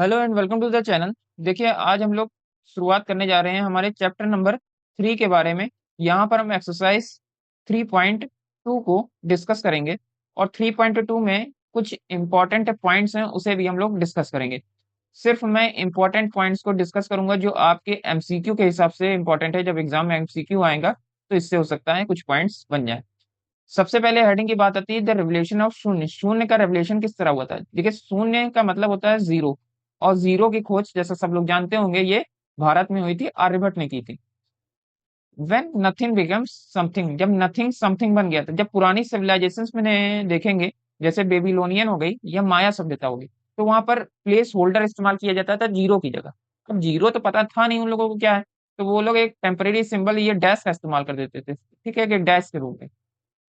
Hello and welcome to the channel. देखिए, आज हम लोग शुरुआत करने जा रहे हैं हमारे चैप्टर नंबर 3 के बारे में। यहाँ पर हम एक्सरसाइज 3.2 को डिस्कस करेंगे और 3.2 में कुछ इंपॉर्टेंट पॉइंट्स हैं, उसे भी हम लोग डिस्कस करेंगे। सिर्फ मैं इंपॉर्टेंट पॉइंट्स को डिस्कस करूंगा जो आपके एमसीक्यू के हिसाब से इंपॉर्टेंट है। जब एग्जाम में एमसीक्यू आएगा तो इससे हो सकता है कुछ पॉइंट्स बन जाए। सबसे पहले हेडिंग की बात आती है द रेवोल्यूशन ऑफ शून्य। शून्य का रेवोल्यूशन किस तरह हुआ था? देखिए, शून्य का मतलब होता है जीरो, और जीरो की खोज जैसा सब लोग जानते होंगे ये भारत में हुई थी, आर्यभट्ट ने की थी। व्हेन नथिंग बिकम्स समथिंग, जब नथिंग समथिंग बन गया था। जब पुरानी सिविलाइजेशंस में देखेंगे, जैसे बेबीलोनियन हो गई या माया सभ्यता हो गई, तो वहां पर प्लेस होल्डर इस्तेमाल किया जाता था जीरो की जगह। अब जीरो तो पता था नहीं उन लोगों को क्या है, तो वो लोग एक टेम्परेरी सिंबल ये डैश का इस्तेमाल कर देते थे, ठीक है, कि डैश के रूप में।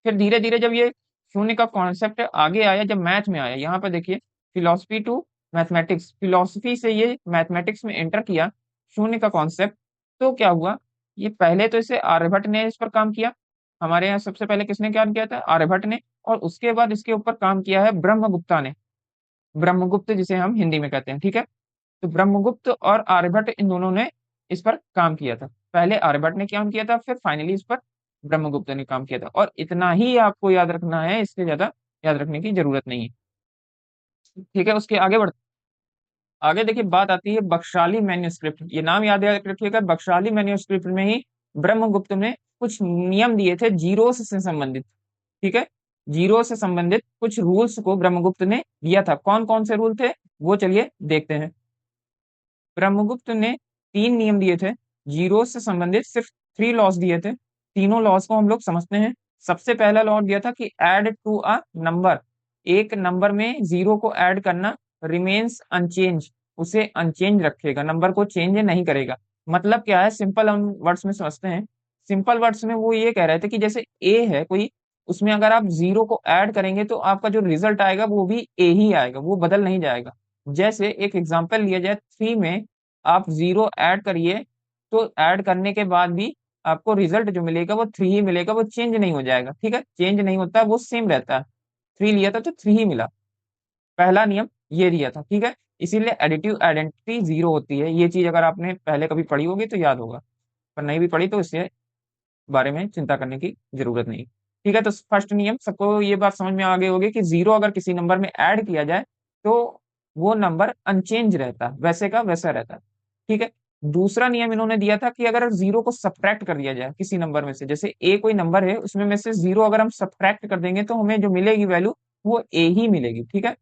फिर धीरे धीरे जब ये शून्य का कॉन्सेप्ट आगे आया, जब मैथ में आया, यहाँ पर देखिए, फिलोसफी टू मैथमेटिक्स, फिलोसफी से ये मैथमेटिक्स में एंटर किया शून्य का कॉन्सेप्ट। तो क्या हुआ, ये पहले तो इसे आर्यभट्ट ने इस पर काम किया। हमारे यहाँ सबसे पहले किसने काम किया था? आर्यभट्ट ने। और उसके बाद इसके ऊपर काम किया है ब्रह्मगुप्ता ने, ब्रह्मगुप्त जिसे हम हिंदी में कहते हैं, ठीक है। तो ब्रह्मगुप्त और आर्यभट्ट, इन दोनों ने इस पर काम किया था। पहले आर्यभट्ट ने काम किया था, फिर फाइनली इस पर ब्रह्मगुप्त ने काम किया था। और इतना ही आपको याद रखना है, इससे ज्यादा याद रखने की जरूरत नहीं है, ठीक है। उसके आगे बढ़, आगे देखिए, बात आती है बख्शाली मैन्युस्क्रिप्ट। ये नाम याद रखिएगा, बख्शाली मैन्युस्क्रिप्ट में ही ब्रह्मगुप्त ने कुछ नियम दिए थे जीरो से संबंधित, ठीक है। जीरो से संबंधित कुछ रूल्स को ब्रह्मगुप्त ने दिया था। कौन कौन से रूल थे वो चलिए देखते हैं। ब्रह्मगुप्त ने 3 नियम दिए थे जीरो से संबंधित, सिर्फ 3 लॉज दिए थे। तीनों लॉज को हम लोग समझते हैं। सबसे पहला लॉ दिया था कि ऐड टू अ नंबर, एक नंबर में जीरो को ऐड करना, रिमेन्स अनचेंज, उसे अनचेंज रखेगा, नंबर को चेंज नहीं करेगा। मतलब क्या है, सिंपल हम वर्ड्स में समझते हैं। सिंपल वर्ड्स में वो ये कह रहे थे कि जैसे ए है कोई, उसमें अगर आप जीरो को ऐड करेंगे तो आपका जो रिजल्ट आएगा वो भी ए ही आएगा, वो बदल नहीं जाएगा। जैसे एक एग्जांपल लिया जाए, 3 में आप जीरो ऐड करिए, तो ऐड करने के बाद भी आपको रिजल्ट जो मिलेगा वो 3 ही मिलेगा, वो चेंज नहीं हो जाएगा, ठीक है। चेंज नहीं होता, वो सेम रहता है। 3 लिया था तो 3 ही मिला। पहला नियम ये दिया था, ठीक है। इसीलिए एडिटिव आइडेंटिटी जीरो होती है। ये चीज अगर आपने पहले कभी पढ़ी होगी तो याद होगा, पर नहीं भी पढ़ी तो इससे बारे में चिंता करने की जरूरत नहीं, ठीक है। तो फर्स्ट नियम, सबको ये बात समझ में आ गई होगी कि जीरो अगर किसी नंबर में ऐड किया जाए तो वो नंबर अनचेंज रहता है, वैसे का वैसा रहता है, ठीक है। दूसरा नियम इन्होंने दिया था कि अगर जीरो को सब्ट्रैक्ट कर दिया जाए किसी नंबर में से, जैसे ए कोई नंबर है, उसमें में से जीरो अगर हम सब्ट्रैक्ट कर देंगे तो हमें जो मिलेगी वैल्यू वो ए ही मिलेगी, ठीक है।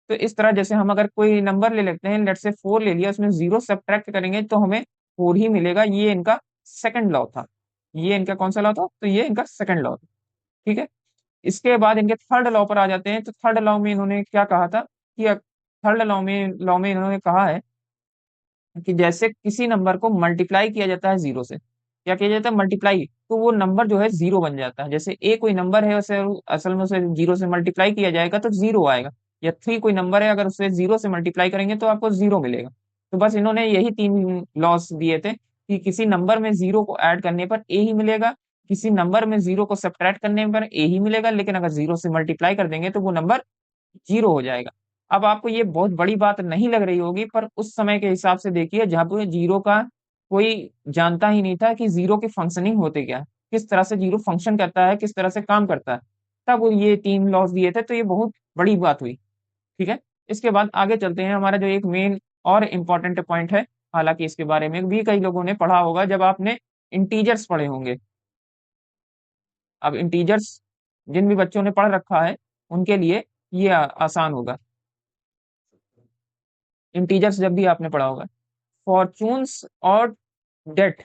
तो इस तरह जैसे हम अगर कोई नंबर ले लेते हैं, लेट से 4 ले लिया, उसमें जीरो सब्ट्रैक्ट करेंगे तो हमें 4 ही मिलेगा। ये इनका सेकंड लॉ था। ये इनका कौन सा लॉ था? तो ये इनका सेकंड लॉ था, ठीक है। इसके बाद इनके थर्ड लॉ पर आ जाते हैं। तो थर्ड लॉ में इन्होंने क्या कहा था कि थर्ड लॉ में इन्होंने कहा है कि जैसे किसी नंबर को मल्टीप्लाई किया जाता है जीरो से, क्या किया जाता है? मल्टीप्लाई, तो वो नंबर जो है जीरो बन जाता है। जैसे ए कोई नंबर है, उसे असल में उसे जीरो से मल्टीप्लाई किया जाएगा तो जीरो आएगा। या 3 कोई नंबर है, अगर उसे जीरो से मल्टीप्लाई करेंगे तो आपको जीरो मिलेगा। तो बस इन्होंने यही 3 लॉस दिए थे कि किसी नंबर में जीरो को ऐड करने पर ए ही मिलेगा, किसी नंबर में जीरो को सब्ट्रैक्ट करने पर ए ही मिलेगा, लेकिन अगर जीरो से मल्टीप्लाई कर देंगे तो वो नंबर जीरो हो जाएगा। अब आपको ये बहुत बड़ी बात नहीं लग रही होगी, पर उस समय के हिसाब से देखिए जहां पे जीरो का कोई जानता ही नहीं था कि जीरो की फंक्शनिंग होते क्या है, किस तरह से जीरो फंक्शन करता है, किस तरह से काम करता है। तब वो ये 3 लॉस दिए थे, तो ये बहुत बड़ी बात हुई, ठीक है। इसके बाद आगे चलते हैं। हमारा जो एक मेन और इम्पोर्टेंट पॉइंट है, हालांकि इसके बारे में भी कई लोगों ने पढ़ा होगा जब आपने इंटीजर्स पढ़े होंगे। अब इंटीजर्स जिन भी बच्चों ने पढ़ रखा है उनके लिए ये आसान होगा। इंटीजर्स जब भी आपने पढ़ा होगा, फॉर्चून्स और डेट,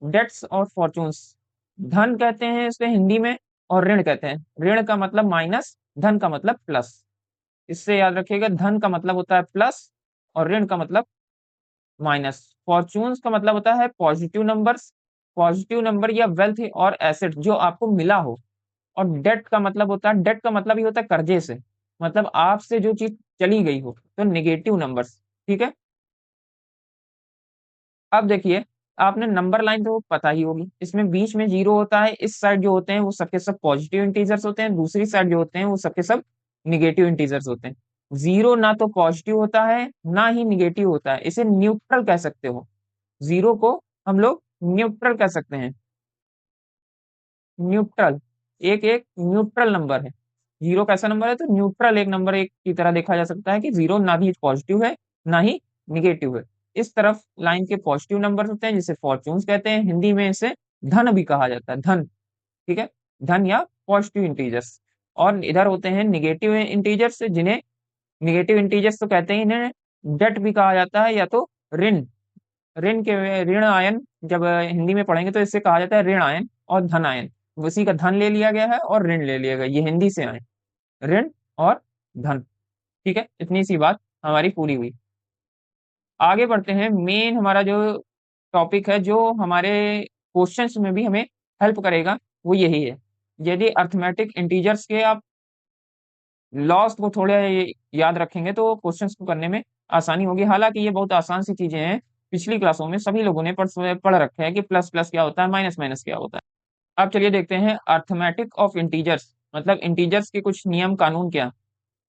डेट्स और फॉर्चून्स, धन कहते हैं इसके हिंदी में, और ऋण कहते हैं। ऋण का मतलब माइनस, धन का मतलब प्लस। इससे याद रखिएगा, धन का मतलब होता है प्लस और ऋण का मतलब माइनस। फॉर्चून्स का मतलब होता है पॉजिटिव नंबर्स, पॉजिटिव नंबर या वेल्थ और एसेट जो आपको मिला हो। और डेट का मतलब होता है, डेट का मतलब ही होता है कर्जे से, मतलब आपसे जो चीज चली गई हो, तो नेगेटिव नंबर्स, ठीक है। अब देखिए, आपने नंबर लाइन तो पता ही होगी, इसमें बीच में जीरो होता है, इस साइड जो होते हैं वो सबके सब पॉजिटिव इंटीजर्स होते हैं, दूसरी साइड जो होते हैं वो सबके सब निगेटिव इंटीजर्स होते हैं। जीरो ना तो पॉजिटिव होता है ना ही निगेटिव होता है, इसे न्यूट्रल कह सकते हो। जीरो को हम लोग न्यूट्रल कह सकते हैं। न्यूट्रल, एक एक न्यूट्रल नंबर है। जीरो कैसा नंबर है? तो न्यूट्रल एक नंबर एक की तरह देखा जा सकता है कि जीरो ना भी पॉजिटिव है ना ही निगेटिव है। इस तरफ लाइन के पॉजिटिव नंबर होते हैं जिसे फॉर्चून्स कहते हैं, हिंदी में इसे धन भी कहा जाता है, धन। ठीक है, धन या पॉजिटिव इंटीजर्स। और इधर होते हैं निगेटिव इंटीजर्स, जिन्हें निगेटिव इंटीजर्स तो कहते हैं, इन्हें डेट भी कहा जाता है या तो ऋण। ऋण के ऋण आयन जब हिंदी में पढ़ेंगे तो इससे कहा जाता है ऋण आयन और धन आयन। उसी का धन ले लिया गया है और ऋण ले लिया गया, ये हिंदी से आए, ऋण और धन। ठीक है, इतनी सी बात हमारी पूरी हुई। आगे बढ़ते हैं, मेन हमारा जो टॉपिक है जो हमारे क्वेश्चंस में भी हमें हेल्प करेगा वो यही है। यदि अर्थमेटिक इंटीजर्स के आप लॉस को थोड़े याद रखेंगे तो क्वेश्चंस को करने में आसानी होगी। हालांकि ये बहुत आसान सी चीजें हैं, पिछली क्लासों में सभी लोगों ने पढ़ रखे हैं कि प्लस प्लस क्या होता है, माइनस माइनस क्या होता है। अब चलिए देखते हैं अर्थमेटिक ऑफ इंटीजर्स, मतलब इंटीजर्स के कुछ नियम कानून क्या।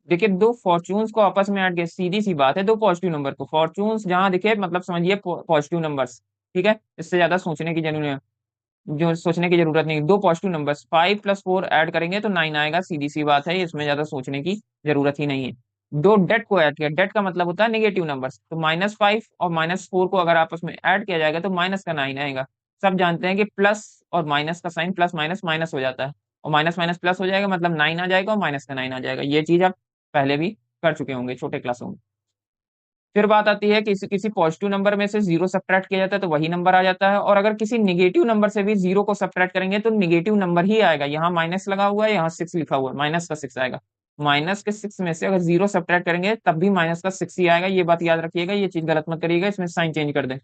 देखिए, दो फॉर्चून्स को आपस में ऐड किया, सीधी सी बात है, दो पॉजिटिव नंबर को फॉर्चून्स जहां दिखे मतलब समझिए पॉजिटिव नंबर्स। ठीक है, इससे ज्यादा सोचने की जरूरत, जो सोचने की जरूरत नहीं। दो पॉजिटिव नंबर्स 5 + 4 ऐड करेंगे तो 9 आएगा, सीधी सी बात है, इसमें ज्यादा सोचने की जरूरत ही नहीं है। दो डेट को ऐड किया, डेट का मतलब होता है नेगेटिव नंबर्स, तो -5 और -4 को अगर आपस में ऐड किया जाएगा तो माइनस का 9 आएगा। सब जानते हैं कि प्लस और माइनस का साइन, प्लस माइनस माइनस हो जाता है, और माइनस माइनस प्लस हो जाएगा, मतलब 9 आ जाएगा और माइनस का 9 आ जाएगा। ये चीज आप पहले भी कर चुके होंगे छोटे क्लासों में। फिर बात आती है कि किसी किसी पॉजिटिव नंबर में से जीरो सब्ट्रैक्ट किया जाता है तो वही नंबर आ जाता है, और अगर किसी निगेटिव नंबर से भी जीरो को सब्ट्रैक्ट करेंगे तो निगेटिव नंबर ही आएगा। यहाँ माइनस लगा हुआ है, यहाँ 6 लिखा हुआ है, माइनस का 6 आएगा। माइनस के 6 में से अगर जीरो सब्ट्रैक्ट करेंगे तब भी माइनस का 6 ही आएगा, ये बात याद रखिएगा, ये चीज गलत मत करिएगा, इसमें साइन चेंज कर दें।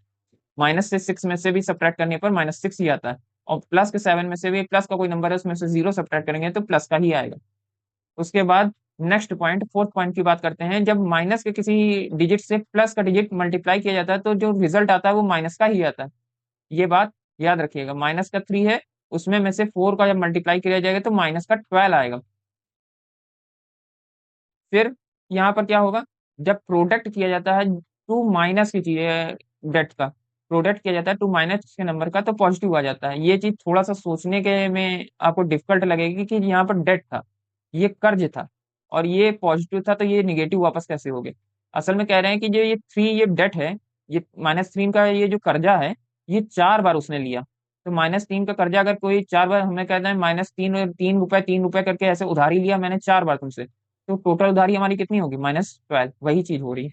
माइनस से 6 में से भी सब्ट्रैक्ट करने पर -6 ही आता है, और प्लस के 7 में से भी प्लस का कोई नंबर है उसमें से जीरो सब्ट्रैक्ट करेंगे तो प्लस का ही आएगा। उसके बाद नेक्स्ट पॉइंट, फोर्थ पॉइंट की बात करते हैं। जब माइनस के किसी डिजिट से प्लस का डिजिट मल्टीप्लाई किया जाता है तो जो रिजल्ट आता है वो माइनस का ही आता है, ये बात याद रखिएगा। माइनस का 3 है, उसमें में से 4 का जब मल्टीप्लाई किया जाएगा तो माइनस का 12 आएगा। फिर यहाँ पर क्या होगा, जब प्रोडक्ट किया जाता है टू माइनस की चीजें, डेट का प्रोडक्ट किया जाता है टू माइनस के नंबर का तो पॉजिटिव आ जाता है। ये चीज थोड़ा सा सोचने के में आपको डिफिकल्ट लगेगी कि यहाँ पर डेट था, ये कर्ज था, और ये पॉजिटिव था तो ये निगेटिव वापस कैसे हो गए। असल में कह रहे हैं कि जो ये 3 ये डेट है, ये -3 का ये जो कर्जा है, ये 4 बार उसने लिया। तो -3 का कर्जा अगर कोई 4 बार, हमें कहते हैं -3 और 3 रुपए 3 रुपए करके ऐसे उधारी लिया मैंने 4 बार तुमसे, तो टोटल उधारी हमारी कितनी होगी? -12, वही चीज हो रही है।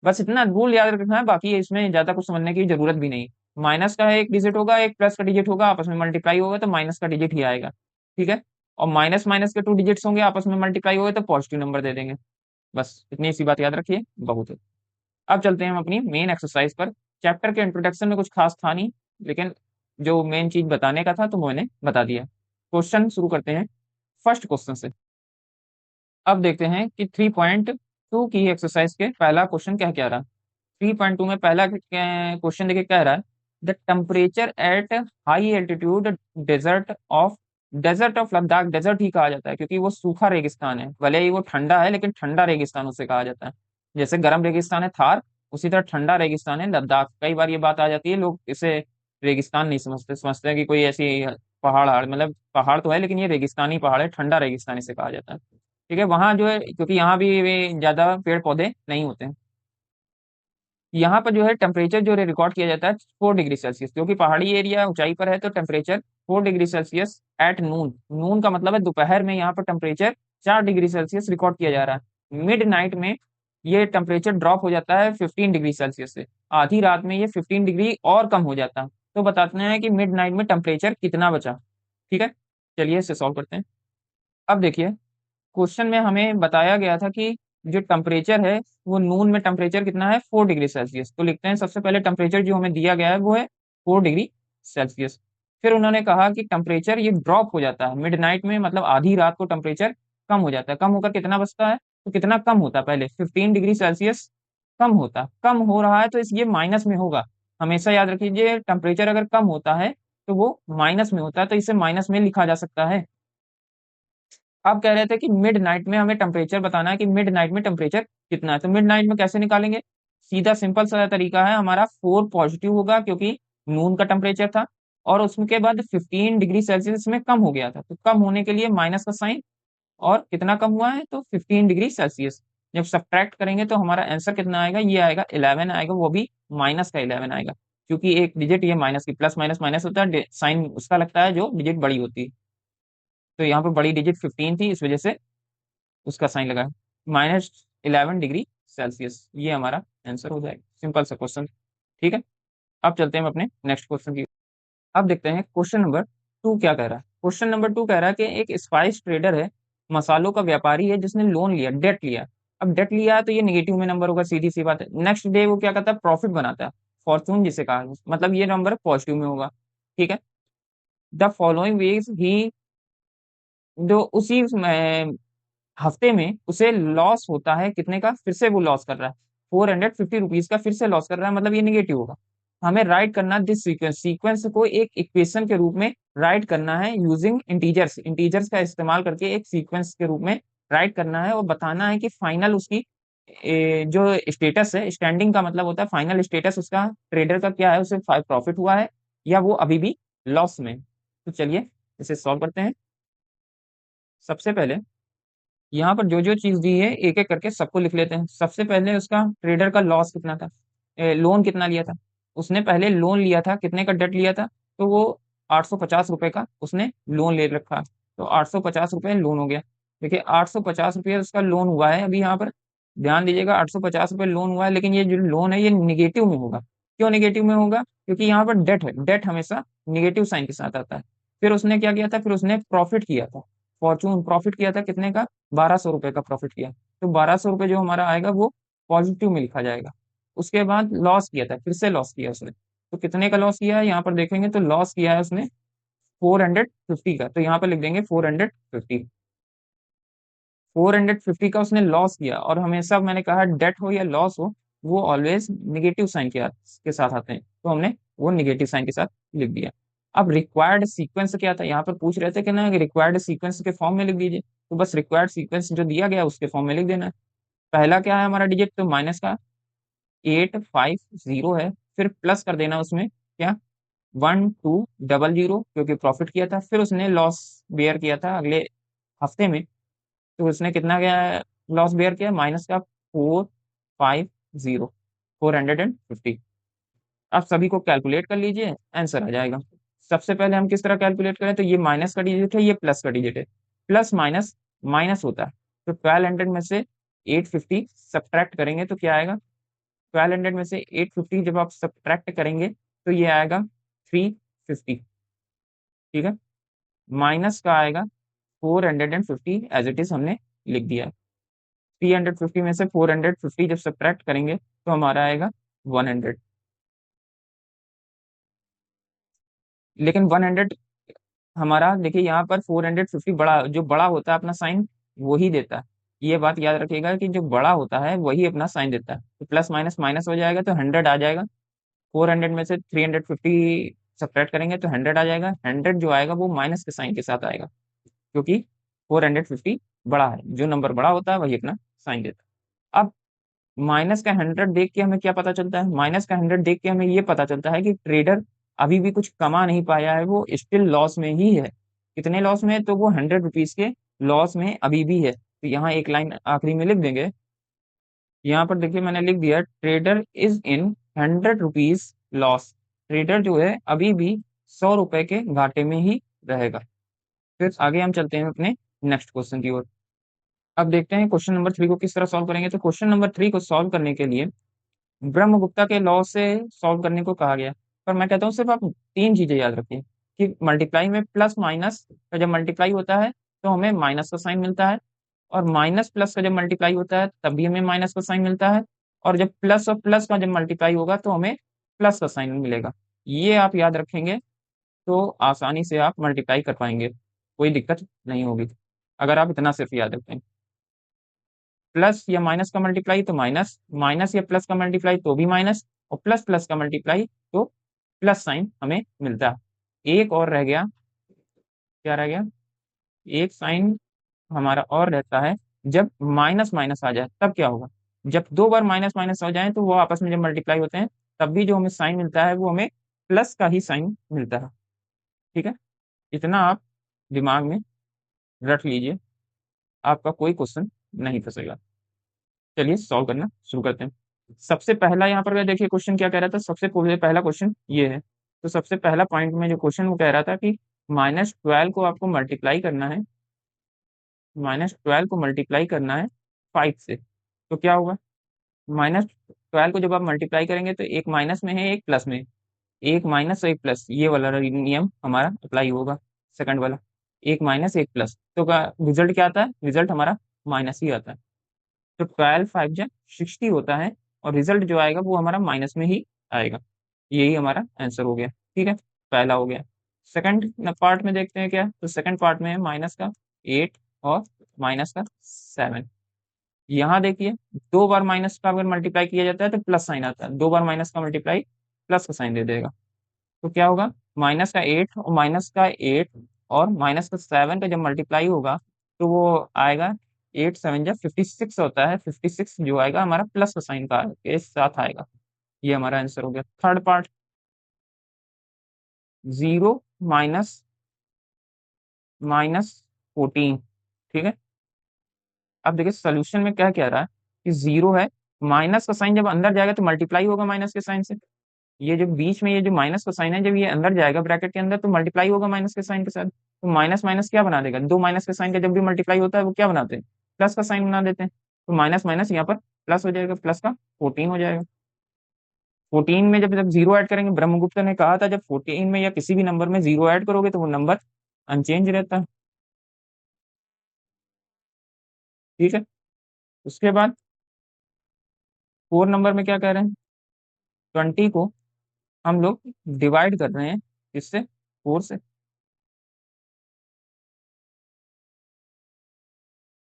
बस इतना रूल याद रखना है, बाकी इसमें ज्यादा कुछ समझने की जरूरत भी नहीं। माइनस का एक डिजिट होगा, एक प्लस का डिजिट होगा, आपस में मल्टीप्लाई होगा तो माइनस का डिजिट ही आएगा। ठीक है, और माइनस माइनस के 2 डिजिट्स होंगे, आपस में मल्टीप्लाई होगा तो पॉजिटिव नंबर दे देंगे। बस इतनी सी बात याद रखिए, बहुत है। अब चलते हैं हम अपनी मेन एक्सरसाइज पर। चैप्टर के इंट्रोडक्शन में कुछ खास था नहीं, लेकिन जो मेन चीज बताने का था तो मैंने बता दिया। क्वेश्चन शुरू करते हैं फर्स्ट क्वेश्चन से। अब देखते हैं कि 3.2 की एक्सरसाइज के पहला क्वेश्चन क्या क्या रहा। 3.2 में पहला क्वेश्चन देखिए क्या रहा है। The temperature at high altitude desert of Ladakh, desert ही कहा जाता है क्योंकि वो सूखा रेगिस्तान है, भले ही वो ठंडा है लेकिन ठंडा रेगिस्तान उसे कहा जाता है। जैसे गर्म रेगिस्तान है थार, उसी तरह ठंडा रेगिस्तान है लद्दाख। कई बार ये बात आ जाती है, लोग इसे रेगिस्तान नहीं समझते, समझते हैं कि कोई ऐसी पहाड़, मतलब पहाड़ तो है लेकिन ये रेगिस्तानी पहाड़ है, ठंडा रेगिस्तान इसे कहा जाता है। ठीक है, वहां जो है क्योंकि यहाँ भी ज्यादा पेड़ पौधे नहीं होते हैं। यहाँ पर जो है टेम्परेचर जो रिकॉर्ड किया जाता है 4 डिग्री सेल्सियस, क्योंकि पहाड़ी एरिया ऊंचाई पर है तो temperature 4 degree Celsius at noon. Noon का मतलब है दोपहर में, यहाँ पर टेम्परेचर 4 डिग्री सेल्सियस रिकॉर्ड किया जा रहा है। मिड नाइट में ये टेम्परेचर ड्रॉप हो जाता है 15 डिग्री सेल्सियस से, आधी रात में ये 15 डिग्री और कम हो जाता है। तो बताते हैं कि मिड नाइट में टेम्परेचर कितना बचा। ठीक है, चलिए इसे सॉल्व करते हैं। अब देखिए, क्वेश्चन में हमें बताया गया था कि जो टेम्परेचर है वो नून में टेम्परेचर कितना है, 4 डिग्री सेल्सियस। तो लिखते हैं सबसे पहले टेम्परेचर जो हमें दिया गया है वो है 4 डिग्री सेल्सियस। फिर उन्होंने कहा कि टेम्परेचर ये ड्रॉप हो जाता है मिड नाइट में, मतलब आधी रात को टेम्परेचर कम हो जाता है। कम होकर कितना बचता है, तो कितना कम होता है, पहले 15 डिग्री सेल्सियस कम होता, कम हो रहा है तो इस ये माइनस में होगा। हमेशा याद रखिए टेम्परेचर अगर कम होता है तो वो माइनस में होता है, तो इसे माइनस में लिखा जा सकता है। आप कह रहे थे कि मिड नाइट में हमें टेम्परेचर बताना है कि मिड नाइट में टेम्परेचर कितना है। तो मिड नाइट में कैसे निकालेंगे? सीधा सिंपल सा तरीका है, हमारा 4 पॉजिटिव होगा क्योंकि नून का टेम्परेचर था, और उसके बाद 15 डिग्री सेल्सियस में कम हो गया था, तो कम होने के लिए माइनस का साइन, और कितना कम हुआ है तो 15 डिग्री सेल्सियस। जब सब्ट्रैक्ट करेंगे तो हमारा आंसर कितना आएगा? ये आएगा 11 आएगा, वो भी माइनस का 11 आएगा, क्योंकि एक डिजिट ये माइनस की, प्लस माइनस माइनस होता है, साइन उसका लगता है जो डिजिट बड़ी होती है। तो यहाँ पर बड़ी डिजिट 15 थी, इस वजह से उसका साइन लगा, -11 डिग्री सेल्सियस। ये हमारा आंसर हो जाएगा, सिंपल सा क्वेश्चन। ठीक है, अब चलते हैं हम अपने नेक्स्ट क्वेश्चन की। अब देखते हैं क्वेश्चन नंबर 2 क्या कह रहा है। क्वेश्चन नंबर 2 कह रहा है कि एक स्पाइस ट्रेडर है, मसालों का व्यापारी है, जिसने लोन लिया, डेट लिया। अब डेट लिया है तो ये निगेटिव में नंबर होगा, सीधी सी बात है। नेक्स्ट डे वो क्या करता है? प्रॉफिट बनाता है, फॉर्चून जिसे कहा है, मतलब ये नंबर पॉजिटिव में होगा। ठीक है, द फॉलोइंग वीक्स ही, जो उसी हफ्ते में उसे लॉस होता है कितने का? फिर से वो लॉस कर रहा है, 450 रुपीज का फिर से लॉस कर रहा है, मतलब ये निगेटिव होगा। हमें राइट करना दिस सीक्वेंस, सीक्वेंस को एक इक्वेशन के रूप में राइट करना है, यूजिंग इंटीजर्स, इंटीजर्स का इस्तेमाल करके एक सीक्वेंस के रूप में राइट करना है, और बताना है कि फाइनल उसकी जो स्टेटस है, स्टैंडिंग का मतलब होता है फाइनल स्टेटस उसका ट्रेडर का क्या है, उसे प्रॉफिट हुआ है या वो अभी भी लॉस में। तो चलिए इसे सॉल्व करते हैं। सबसे पहले यहाँ पर जो जो चीज दी है एक एक करके सबको लिख लेते हैं। सबसे पहले उसका ट्रेडर का लॉस कितना था, लोन कितना लिया था। उसने पहले लोन लिया था, कितने का डेट लिया था? तो वो 850 रुपए का उसने लोन ले रखा, तो 850 रुपये लोन हो गया। देखिए 850 रुपये उसका लोन हुआ है। अभी यहाँ पर ध्यान दीजिएगा, 850 रुपये लोन हुआ है, लेकिन ये जो लोन है ये निगेटिव में होगा। क्यों निगेटिव में होगा? क्योंकि यहाँ पर डेट है, डेट हमेशा निगेटिव साइन के साथ आता है। फिर उसने क्या किया था? फिर उसने प्रॉफिट किया था, फॉर्चून प्रॉफिट किया था, कितने का? 1200 रुपये का प्रॉफिट किया। तो 1200 रुपये जो हमारा आएगा वो पॉजिटिव में लिखा जाएगा। उसके बाद लॉस किया था, फिर से लॉस किया उसने, तो कितने का लॉस किया है? यहाँ पर देखेंगे तो लॉस किया है उसने 450 का, तो यहाँ पर लिख देंगे 450। 450 का उसने लॉस किया, और हमेशा मैंने कहा डेट हो या लॉस हो, वो ऑलवेज निगेटिव साइन के साथ आते हैं, तो हमने वो निगेटिव साइन के साथ लिख दिया। अब रिक्वायर्ड सीक्वेंस क्या था? यहाँ पर पूछ रहे थे कि ना रिक्वायर्ड सीक्वेंस के फॉर्म में लिख दीजिए, तो बस रिक्वायर्ड सीक्वेंस जो दिया गया उसके फॉर्म में लिख देना है। पहला क्या है हमारा डिजिट? तो माइनस का 850 है, फिर प्लस कर देना उसमें क्या? 1200, क्योंकि प्रॉफिट किया था। फिर उसने लॉस बेयर किया था अगले हफ्ते में, तो उसने कितना क्या लॉस बेयर किया? माइनस का 450, 450। आप सभी को कैलकुलेट कर लीजिए, आंसर आ जाएगा। सबसे पहले हम किस तरह कैलकुलेट करें? तो ये माइनस का डिजिट है, ये प्लस का डिजिट है, प्लस माइनस माइनस होता है। तो 1200 में से 850 सब्ट्रैक्ट करेंगे तो क्या आएगा? 1200 में से 850 जब आप सब्ट्रैक्ट करेंगे तो ये आएगा 350। ठीक है, माइनस का आएगा 450, एज इट इज हमने लिख दिया। 350 में से 450 जब सब्ट्रैक्ट करेंगे तो हमारा आएगा 100। लेकिन 100 हमारा, देखिए यहाँ पर 450 बड़ा, जो बड़ा होता है अपना साइन वही देता है। ये बात याद रखिएगा कि जो बड़ा होता है वही अपना साइन देता है। तो प्लस माइनस माइनस हो जाएगा तो 100 आ जाएगा। 400 में से 350 सब्ट्रैक्ट करेंगे तो 100 आ जाएगा। 100 जो आएगा वो माइनस के साइन के साथ आएगा, क्योंकि 450 बड़ा है, जो नंबर बड़ा होता है वही अपना साइन देता है। अब माइनस का 100 देख के हमें क्या पता चलता है? माइनस का 100 देख के हमें ये पता चलता है कि ट्रेडर अभी भी कुछ कमा नहीं पाया है, वो स्टिल लॉस में ही है। कितने लॉस में है? तो वो 100 रुपीज के लॉस में अभी भी है। तो यहाँ एक लाइन आखिरी में लिख देंगे। यहाँ पर देखिए मैंने लिख दिया, trader is in 100 rupees loss. Trader जो है अभी भी 100 रुपए के घाटे में ही रहेगा। फिर आगे हम चलते हैं अपने नेक्स्ट क्वेश्चन की ओर। अब देखते हैं क्वेश्चन नंबर 3 को किस तरह सॉल्व करेंगे। तो क्वेश्चन नंबर 3 को सॉल्व करने के लिए ब्रह्मगुप्ता के लॉ से सॉल्व करने को कहा गया। पर मैं कहता हूँ सिर्फ आप 3 चीजें याद रखिए कि मल्टीप्लाई में प्लस माइनस का जब मल्टीप्लाई होता है तो हमें माइनस का साइन मिलता है, और माइनस प्लस का जब मल्टीप्लाई होता है तब भी हमें माइनस का साइन मिलता है, और जब प्लस और प्लस का जब मल्टीप्लाई होगा तो हमें प्लस का साइन मिलेगा। ये आप याद रखेंगे तो आसानी से आप मल्टीप्लाई कर पाएंगे, कोई दिक्कत नहीं होगी अगर आप इतना सिर्फ याद रखें। प्लस या माइनस का मल्टीप्लाई तो माइनस, माइनस या प्लस का मल्टीप्लाई तो भी माइनस, और प्लस प्लस का मल्टीप्लाई तो प्लस साइन हमें मिलता है। एक और रह गया, क्या रह गया? एक साइन हमारा और रहता है जब माइनस माइनस आ जाए तब क्या होगा। जब दो बार माइनस माइनस हो जाए तो वो आपस में जब मल्टीप्लाई होते हैं तब भी जो हमें साइन मिलता है वो हमें प्लस का ही साइन मिलता है। ठीक है, इतना आप दिमाग में रख लीजिए, आपका कोई क्वेश्चन नहीं फंसेगा। चलिए सॉल्व करना शुरू करते हैं। सबसे पहला यहाँ पर देखिए क्वेश्चन क्या कह रहा था, सबसे पहला क्वेश्चन ये है। तो सबसे पहला पॉइंट में जो क्वेश्चन वो कह रहा था कि -12 को आपको मल्टीप्लाई करना है, -12 को मल्टीप्लाई करना है 5 से। तो क्या होगा, -12 को जब आप मल्टीप्लाई करेंगे तो एक माइनस में है एक प्लस में, एक माइनस और एक प्लस, ये वाला नियम हमारा अप्लाई होगा। सेकंड वाला, एक माइनस एक प्लस, तो रिजल्ट क्या आता है, रिजल्ट हमारा माइनस ही आता है। तो 12 5 जा 60 होता है और रिजल्ट जो आएगा वो हमारा माइनस में ही आएगा। यही हमारा आंसर हो गया। ठीक है, पहला हो गया। सेकंड पार्ट में देखते हैं क्या, तो सेकंड पार्ट में है माइनस का 8 और माइनस का 7। यहाँ देखिए दो बार माइनस का अगर मल्टीप्लाई किया जाता है तो प्लस साइन आता है, दो बार माइनस का मल्टीप्लाई प्लस का साइन दे देगा। तो क्या होगा, माइनस का 8 और माइनस का 7 का जब मल्टीप्लाई होगा तो वो आएगा 8 7 जब 56 होता है, 56 जो आएगा हमारा प्लस का साइन का के साथ आएगा। ये हमारा आंसर हो गया। Third part, 0 minus -14। ठीक है, अब देखिए सोल्यूशन में क्या कह रहा है कि 0 है, माइनस का साइन जब अंदर जाएगा तो मल्टीप्लाई होगा माइनस के साइन से। ये जो बीच में ये जो माइनस का साइन है जब ये अंदर जाएगा ब्रैकेट के अंदर तो मल्टीप्लाई होगा माइनस के साइन के साथ। तो माइनस माइनस क्या बना देगा, दो माइनस के साइन का जब भी मल्टीप्लाई होता है वो क्या बनाते हैं, प्लस का साइन बना देते हैं। तो माइनस माइनस यहाँ पर प्लस हो जाएगा, प्लस का 14 हो जाएगा। 14 में जब जब जीरो ऐड करेंगे, ब्रह्मगुप्त ने कहा था जब 14 में या किसी भी नंबर में जीरो ऐड करोगे तो वो नंबर अनचेंज रहता है। ठीक है, उसके बाद 4 नंबर में क्या कह रहे हैं, 20 को हम लोग डिवाइड कर रहे हैं किससे, 4 से।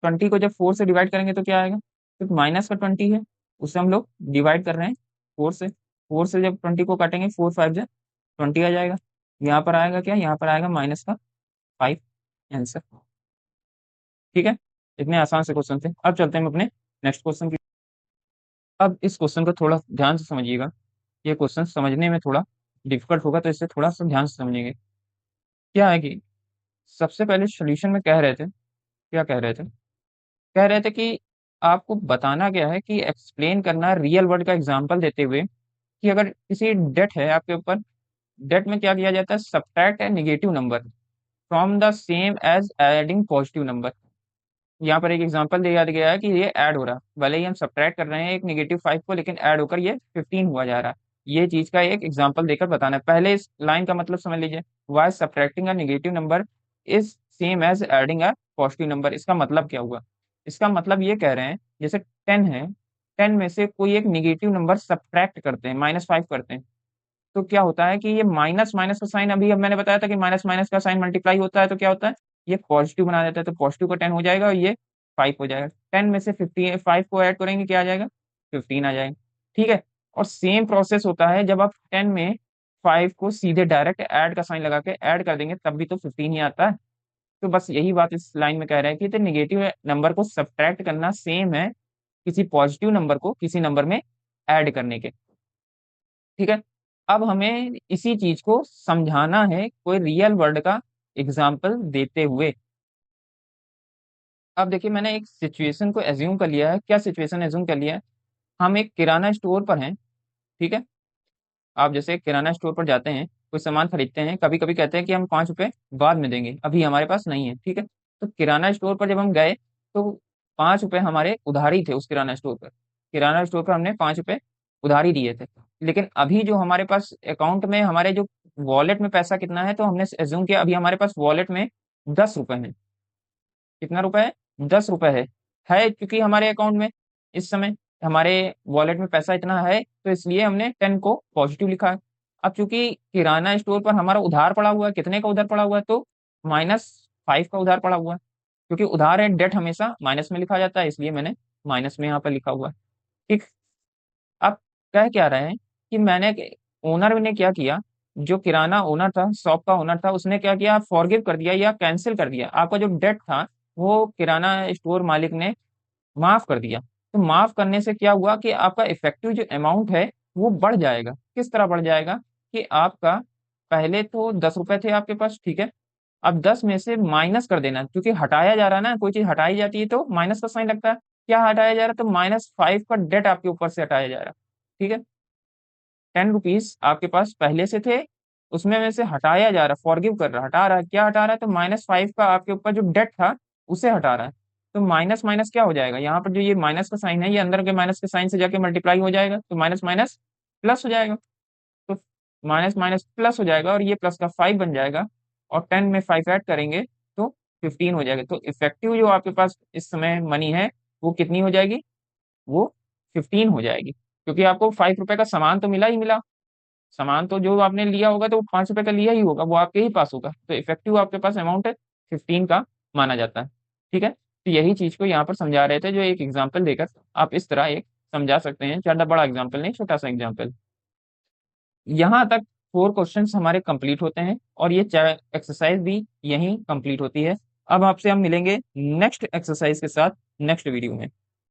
20 को जब 4 से डिवाइड करेंगे तो क्या आएगा, तो माइनस का 20 है, उसे हम लोग डिवाइड कर रहे हैं 4 से। 4 से जब 20 को काटेंगे 4 5 जा 20 आ जाएगा। यहाँ पर आएगा क्या, यहाँ पर आएगा माइनस का 5 आंसर। ठीक है, इतने आसान से क्वेश्चन थे। अब चलते हैं हम अपने नेक्स्ट क्वेश्चन की। अब इस क्वेश्चन को थोड़ा ध्यान से समझिएगा, ये क्वेश्चन समझने में थोड़ा डिफिकल्ट होगा तो इससे थोड़ा सा ध्यान से समझेंगे। क्या है कि सबसे पहले सोल्यूशन में कह रहे थे, क्या कह रहे थे, कह रहे थे कि आपको बताना क्या है कि एक्सप्लेन करना रियल वर्ल्ड का एग्जांपल देते हुए कि अगर किसी डेट है आपके ऊपर, डेट में क्या किया जाता है, subtract a negative number from the same as adding positive number. यहाँ पर एक एग्जांपल दिया गया है कि ये ऐड हो रहा है, भले ही हम सब्ट्रैक्ट कर रहे हैं एक -5 को लेकिन ऐड होकर ये 15 हुआ जा रहा है। ये चीज का एक एग्जांपल देकर बताना है। पहले इस लाइन का मतलब समझ लीजिए, why subtracting a negative number is same as adding a positive number. इसका मतलब क्या हुआ, इसका मतलब ये कह रहे हैं जैसे 10 है, 10 में से कोई एक निगेटिव नंबर सब्ट्रैक्ट करते हैं, -5 करते हैं, तो क्या होता है कि ये माइनस माइनस का साइन, अभी अब मैंने बताया था कि माइनस माइनस का साइन मल्टीप्लाई होता है तो क्या होता है, ये पॉजिटिव बना देता है। तो पॉजिटिव का 10 हो जाएगा और ये 5 हो जाएगा। 10 में से 55 को ऐड करेंगे क्या आ जाएगा, 15 आ जाएगा। ठीक है, और सेम प्रोसेस होता है जब आप 10 में 5 को सीधे डायरेक्ट ऐड का साइन लगा के ऐड कर देंगे तब भी तो 15 ही आता है। तो बस यही बात इस लाइन में कह रहे हैं कि तो नेगेटिव नंबर को सब्ट्रैक्ट करना सेम है किसी पॉजिटिव नंबर को किसी नंबर में ऐड करने के। ठीक है, अब हमें इसी चीज को समझाना है कोई रियल वर्ल्ड का एग्जाम्पल देते हुए। अब देखिए मैंने एक सिचुएशन को एज्यूम कर लिया है। क्या सिचुएशन एज्यूम कर लिया है, हम एक किराना स्टोर पर हैं। ठीक है, आप जैसे किराना स्टोर पर जाते हैं, कोई सामान खरीदते हैं, कभी कभी कहते हैं कि हम 5 रुपए बाद में देंगे, अभी हमारे पास नहीं है। ठीक है, तो किराना स्टोर पर जब हम गए तो 5 रुपए हमारे उधारी थे उस किराना स्टोर पर, किराना स्टोर पर हमने 5 रुपए उधारी दिए थे। लेकिन अभी जो हमारे पास अकाउंट में हमारे जो वॉलेट में पैसा कितना है, तो हमने एज्यूम किया अभी हमारे पास वॉलेट में 10 रुपए है। कितना रुपए है, 10 रुपए है क्योंकि हमारे अकाउंट में इस समय हमारे वॉलेट में पैसा इतना है तो इसलिए हमने 10 को पॉजिटिव लिखा है। अब चूंकि किराना स्टोर पर हमारा उधार पड़ा हुआ है, कितने का उधार पड़ा हुआ है, तो -5 का उधार पड़ा हुआ है। क्योंकि उधार है, डेट हमेशा माइनस में लिखा जाता है, इसलिए मैंने माइनस में यहाँ पर लिखा हुआ है। ठीक, अब कह क्या रहे हैं कि मैंने, ओनर ने क्या किया, जो किराना ओनर था, शॉप का ओनर था, उसने क्या किया, फॉरगिव कर दिया या कैंसिल कर दिया आपका जो डेट था, वो किराना स्टोर मालिक ने माफ कर दिया। तो माफ करने से क्या हुआ कि आपका इफेक्टिव जो अमाउंट है वो बढ़ जाएगा। किस तरह बढ़ जाएगा कि आपका पहले तो 10 रुपए थे आपके पास, ठीक है, अब 10 में से माइनस कर देना, क्योंकि हटाया जा रहा है ना, कोई चीज हटाई जाती है तो माइनस का साइन लगता है। क्या हटाया जा रहा है, तो -5 का डेट आपके ऊपर से हटाया जा रहा है, ठीक है। 10 रुपीज आपके पास पहले से थे, उसमें में से हटाया जा रहा है, फॉरगिव कर रहा है, हटा रहा है। क्या हटा रहा है, तो -5 का आपके ऊपर जो डेट था उसे हटा रहा है। तो माइनस माइनस क्या हो जाएगा, यहाँ पर जो ये माइनस का साइन है ये अंदर के माइनस के साइन से जाके मल्टीप्लाई हो जाएगा, तो माइनस माइनस प्लस हो जाएगा। तो माइनस माइनस प्लस हो जाएगा और ये प्लस का 5 बन जाएगा, और 10 में 5 ऐड करेंगे तो 15 हो जाएगा। तो इफेक्टिव जो आपके पास इस समय मनी है वो कितनी हो जाएगी, वो 15 हो जाएगी, क्योंकि आपको 5 रुपए का सामान तो मिला ही मिला। सामान तो जो आपने लिया होगा तो वो 5 रुपए का लिया ही होगा, वो आपके ही पास होगा। तो इफेक्टिव आपके पास अमाउंट है 15 का माना जाता है, ठीक है। तो यही चीज को यहाँ पर समझा रहे थे, जो एक एग्जाम्पल देकर आप इस तरह एक समझा सकते हैं, ज्यादा बड़ा एग्जाम्पल नहीं, छोटा सा एग्जाम्पल। यहाँ तक 4 क्वेश्चंस हमारे कंप्लीट होते हैं और ये एक्सरसाइज भी यहीं कंप्लीट होती है। अब आपसे हम मिलेंगे नेक्स्ट एक्सरसाइज के साथ नेक्स्ट वीडियो में।